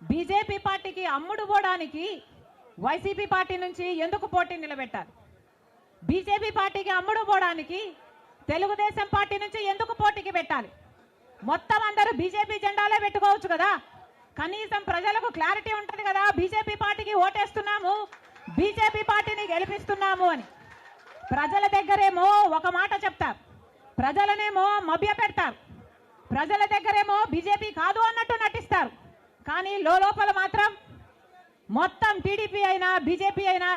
BJP పార్టీకి అమ్ముడు పోవడానికి వైసీపీ పార్టీ నుంచి ఎందుకు పోటీ నిలబెట్టారు? బీజేపీ పార్టీకి అమ్ముడు పోవడానికి తెలుగుదేశం పార్టీ నుంచి ఎందుకు పోటీకి పెట్టాలి? మొత్తం అందరూ బీజేపీ జెండాలే పెట్టుకోవచ్చు కదా. కనీసం ప్రజలకు క్లారిటీ ఉంటుంది కదా, బీజేపీ పార్టీకి ఓటేస్తున్నాము, బీజేపీ పార్టీని గెలిపిస్తున్నాము అని. ప్రజల దగ్గరేమో ఒక మాట చెప్తారు, ప్రజలనేమో మభ్య పెడతారు. ప్రజల దగ్గరేమో బీజేపీ కాదు అన్నట్టు నటిస్తారు. కానీ లోపల మాత్రం మొత్తం టీడీపీ అయినా బీజేపీ అయినా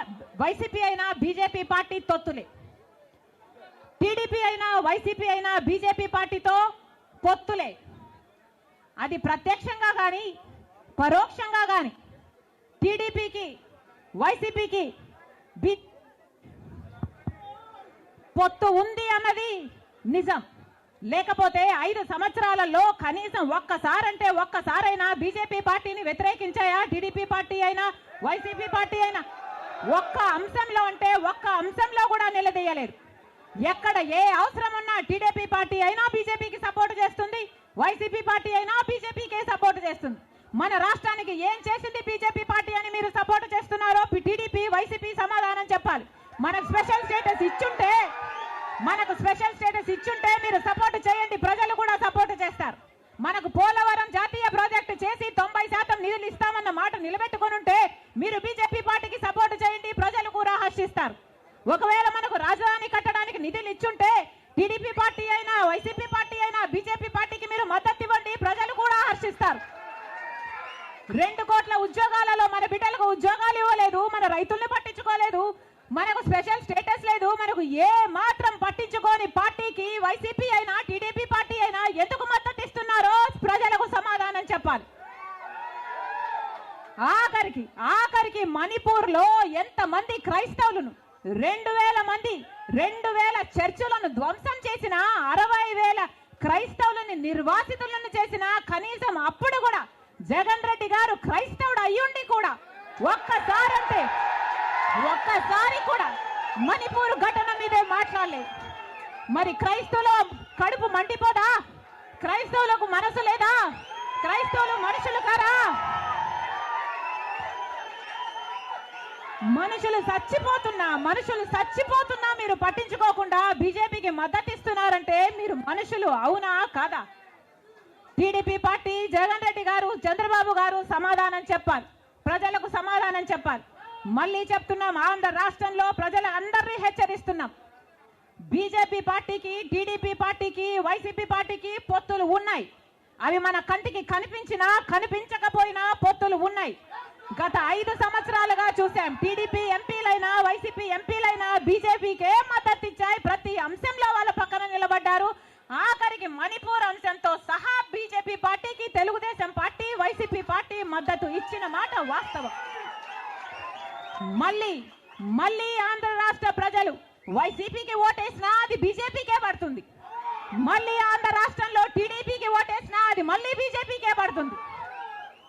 వైసీపీ అయినా బీజేపీ పార్టీ తొత్తులే. టీడీపీ అయినా వైసీపీ అయినా బీజేపీ పార్టీతో పొత్తులే. అది ప్రత్యక్షంగా కానీ పరోక్షంగా కానీ టీడీపీకి వైసీపీకి పొత్తు ఉంది అన్నది నిజం. లేకపోతే 5 సంవత్సరాలలో కనీసం ఒక్కసారైనా బీజేపీ పార్టీని వ్యతిరేకించాయా? టీడీపీ పార్టీ అయినా వైసీపీ పార్టీ అయినా ఒక్క అంశంలో కూడా నిలదీయలేరు. ఎక్కడ ఏ అవసరం ఉన్నా టీడీపీ పార్టీ అయినా బీజేపీకి సపోర్ట్ చేస్తుంది, వైసీపీ పార్టీ అయినా బీజేపీకే సపోర్ట్ చేస్తుంది. మన రాష్ట్రానికి ఏం చేసింది బీజేపీ పార్టీ అని మీరు సపోర్ట్ చేస్తున్నారో టీడీపీ వైసీపీ సమాధానం చెప్పాలి. మనకు స్పెషల్ స్టేటస్ ఇచ్చుంటే మీరు సపోర్ట్ చేయండి, ప్రజలు కూడా సపోర్ట్ చేస్తారు. మనకు పోలవరం జాతీయ ప్రాజెక్టు చేసి 90% నిధులు ఇస్తామన్న మాట నిలబెట్టుకుని ఉంటే మీరు బీజేపీ పార్టీకి సపోర్ట్ చేయండి, ప్రజలు కూడా హర్షిస్తారు. ఒకవేళ మనకు రాజధాని కట్టడానికి నిధులు ఇచ్చుంటే టీడీపీ పార్టీ అయినా వైసీపీ పార్టీ అయినా బీజేపీ పార్టీకి మీరు మద్దతు ఇవ్వండి, ప్రజలు కూడా హర్షిస్తారు. 2 కోట్ల ఉద్యోగాలలో మన బిడ్డలకు ఉద్యోగాలు ఇవ్వలేదు, మన రైతుల్ని పట్టించుకోలేదు, మనకు స్పెషల్ స్టేటస్ లేదు, మనకు ఏ మాత్రం పట్టించుకోని పార్టీకి వైసీపీ అయినా టీడీపీ పార్టీ అయినా ఎందుకు మద్దతు ఇస్తున్నారో ప్రజలకు సమాధానం చెప్పాలి. ఆఖరికి మణిపూర్ లో ఎంతమంది క్రైస్తవులను 2000 చర్చిలను ధ్వంసం చేసిన, 60,000 క్రైస్తవులని నిర్వాసితులను చేసిన, కనీసం అప్పుడు కూడా జగన్ రెడ్డి గారు క్రైస్తవుడు అయ్యుండి కూడా ఒక్కసారి కూడా మణిపూర్ ఘటన మీదే మాట్లాడలేదు. మరి క్రైస్తవుల కడుపు మండిపోదా? క్రైస్తవులకు మనసు లేదా? క్రైస్తవులు మనుషులు కారా? మనుషులు చచ్చిపోతున్నా మీరు పట్టించుకోకుండా బీజేపీకి మద్దతు ఇస్తున్నారంటే మీరు మనుషులు అవునా కాదా? టీడీపీ పార్టీ జగన్ రెడ్డి గారు చంద్రబాబు గారు సమాధానం చెప్పాలి, ప్రజలకు సమాధానం చెప్పాలి. మళ్ళీ చెప్తున్నాం, ఆంధ్ర రాష్ట్రంలో ప్రజలందరినీ హెచ్చరిస్తున్నాం. బీజేపీ పార్టీకి టీడీపీ పార్టీకి వైసీపీ పార్టీకి పొత్తులు ఉన్నాయి. అవి మన కంటికి కనిపించినా కనిపించకపోయినా పొత్తులు ఉన్నాయి. గత 5 సంవత్సరాలుగా చూసాం. టీడీపీ ఎంపీలైనా వైసీపీ ఎంపీలైనా బీజేపీకే మద్దతు ఇచ్చాయి, ప్రతి అంశంలో వాళ్ళ పక్కన నిలబడ్డారు. ఆఖరికి మణిపూర్ అంశంతో సహా బీజేపీ పార్టీకి తెలుగుదేశం పార్టీ వైసీపీ పార్టీ మద్దతు ఇచ్చిన మాట వాస్తవం. మళ్ళీ ఆంధ్ర రాష్ట్ర ప్రజలు వైసీపీకి ఓటేసినా అది బీజేపీకే పడుతుంది, మళ్ళీ ఆంధ్ర రాష్ట్రంలో టీడీపీకి ఓటేసినా అది మళ్ళీ బీజేపీకే పడుతుంది.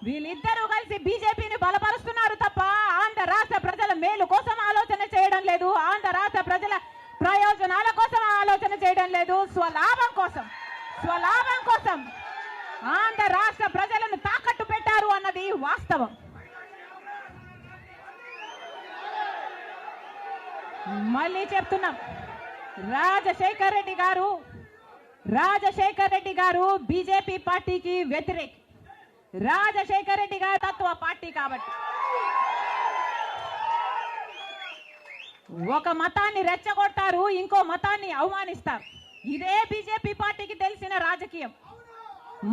వీళ్ళిద్దరూ కలిసి బీజేపీని బలపరుస్తున్నారు తప్ప ఆంధ్ర రాష్ట్ర ప్రజల మేలు కోసం ఆలోచన చేయడం లేదు, ఆంధ్ర రాష్ట్ర ప్రజల ప్రయోజనాల కోసం ఆలోచన చేయడం లేదు. స్వలాభం కోసం ఆంధ్ర రాష్ట్ర ప్రజలను తాకట్టు పెట్టారు అన్నది వాస్తవం. మళ్ళీ చెప్తున్నాం, రాజశేఖర్ రెడ్డి గారు బీజేపీ పార్టీకి వ్యతిరేకి. రాజశేఖర్ రెడ్డి గారు తత్వ పార్టీ కాబట్టి ఒక మతాన్ని రెచ్చగొడతారు, ఇంకో మతాన్ని అవమానిస్తారు. ఇదే బీజేపీ పార్టీకి తెలిసిన రాజకీయం.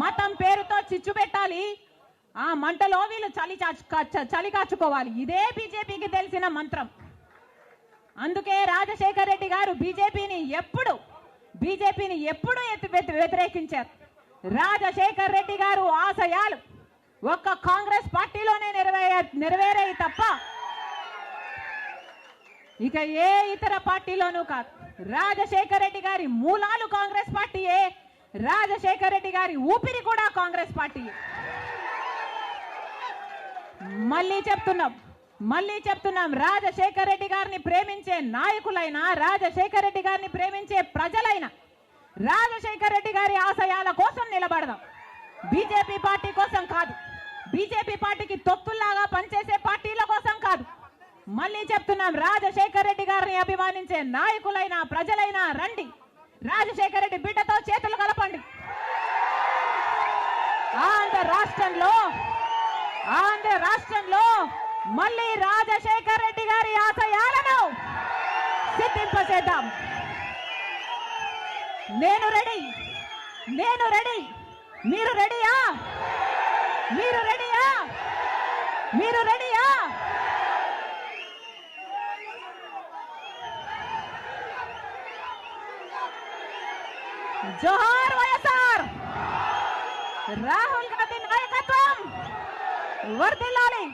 మతం పేరుతో చిచ్చు పెట్టాలి, ఆ మంటలో వీళ్ళు చలి కాచుకోవాలి. ఇదే బీజేపీకి తెలిసిన మంత్రం. అందుకే రాజశేఖర్ రెడ్డి గారు బీజేపీని ఎప్పుడు వ్యతిరేకించారు. రాజశేఖర్ రెడ్డి గారు ఆశయాలు ఒక్క కాంగ్రెస్ పార్టీలోనే నెరవేరాయి తప్ప ఇక ఏ ఇతర పార్టీలోనూ కాదు. రాజశేఖర్ రెడ్డి గారి మూలాలు కాంగ్రెస్ పార్టీయే, రాజశేఖర్ రెడ్డి గారి ఊపిరి కూడా కాంగ్రెస్ పార్టీయే. మళ్ళీ చెప్తున్నాం, రాజశేఖర్ రెడ్డి గారిని ప్రేమించే నాయకులైనా, రాజశేఖర్ రెడ్డి గారిని ప్రేమించే ప్రజలైనా రాజశేఖర్ రెడ్డి గారి ఆశయాల కోసం నిలబడదాం, బీజేపీ పార్టీ కోసం కాదు. బీజేపీ పార్టీకి తొత్తుల్లాగా పనిచేసే పార్టీల కోసం కాదు. మళ్ళీ చెప్తున్నాం, రాజశేఖర్ రెడ్డి గారిని అభిమానించే నాయకులైనా ప్రజలైనా రండి, రాజశేఖర్ రెడ్డి బిడ్డతో చేతులు కలపండి. ఆంధ్ర రాష్ట్రంలో మళ్ళీ రాజశేఖర్ రెడ్డి గారి ఆశయాలను సిద్ధింపచేద్దాం. నేను రెడీ. మీరు రెడీయా? జోహార్ వైఎస్ఆర్. రాహుల్ గాంధీ నాయకత్వం వర్ధిల్లాలి.